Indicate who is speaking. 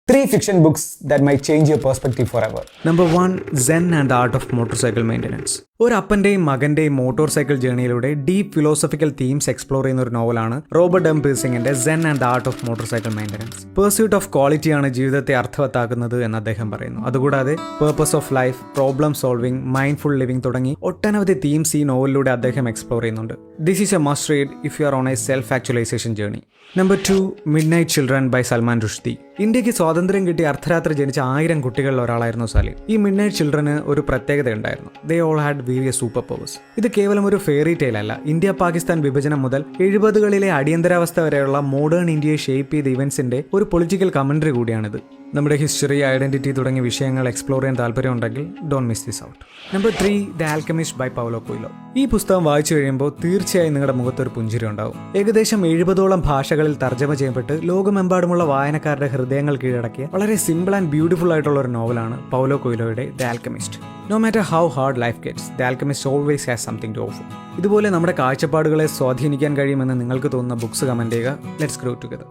Speaker 1: 3 fiction books that might change your perspective forever.
Speaker 2: Number 1, Zen and the Art of Motorcycle Maintenance. ഒരു അപ്പന്റെയും മകന്റെയും motorcycle ജേണിയിലൂടെ deep philosophical themes explore ചെയ്യുന്ന ഒരു നോവലാണ് Robert M പീഴ്സിംഗിന്റെ Zen and the art of motorcycle maintenance. Pursuit of ക്വാളിറ്റിയാണ് ജീവിതത്തെ അർത്ഥവത്താക്കുന്നത് എന്ന് അദ്ദേഹം പറയുന്നു. അതുകൂടാതെ purpose of life, problem solving, mindful living തുടങ്ങി ഒട്ടനവധി തീംസ് ഈ നോവലിലൂടെ അദ്ദേഹം എക്സ്പ്ലോർ ചെയ്യുന്നുണ്ട്. This is a must read if you are on a self actualization journey. Number 2, midnight children by Salman Rushdie. ഇന്ത്യക്ക് സ്വാതന്ത്ര്യം കിട്ടി അർദ്ധരാത്രി ജനിച്ച 1000 കുട്ടികളിൽ ഒരാളായിരുന്നു സലീം. ഈ മിഡ്നൈറ്റ് ചിൽഡ്രന് ഒരു പ്രത്യേകത ഉണ്ടായിരുന്നു. They all had various super powers. ഇത് കേവലം ഒരു ഫെയറി ടെയിൽ അല്ല. ഇന്ത്യ പാകിസ്ഥാൻ വിഭജനം മുതൽ 70കളിലെ അടിയന്തരാവസ്ഥ വരെയുള്ള മോഡേൺ ഇന്ത്യയെ ഷേപ്പ് ചെയ്ത ഇവന്റ്സിന്റെ ഒരു പൊളിറ്റിക്കൽ കമന്ററി കൂടിയാണിത്. നമ്മുടെ ഹിസ്റ്ററി, ഐഡന്റിറ്റി തുടങ്ങിയ വിഷയങ്ങൾ എക്സ്പ്ലോർ ചെയ്യാൻ താല്പര്യമുണ്ടെങ്കിൽ don't miss this out. Number 3, the Alchemist by Paulo Coelho. ഈ പുസ്തകം വായിച്ചു കഴിയുമ്പോൾ തീർച്ചയായും നിങ്ങളുടെ മുഖത്തൊരു പുഞ്ചിരി ഉണ്ടാവും. ഏകദേശം 70ഓളം ഭാഷകളിൽ തർജ്ജമ ചെയ്യപ്പെട്ട് ലോകമെമ്പാടുമുള്ള വായനക്കാരുടെ ഹൃദയങ്ങൾ കീഴടക്കിയ വളരെ സിമ്പിൾ ആൻഡ് ബ്യൂട്ടിഫുൾ ആയിട്ടുള്ള ഒരു നോവലാണ് പൗലോ കൊയ്ലോയുടെ the Alchemist. No matter how hard life gets, the Alchemist always has something to offer. ഇതുപോലെ നമ്മുടെ കാഴ്ചപ്പാടുകളെ സ്വാധീനിക്കാൻ കഴിയുമെന്ന് നിങ്ങൾക്ക് തോന്നുന്ന ബുക്സ് കമന്റ് ചെയ്യുക. Let's grow together.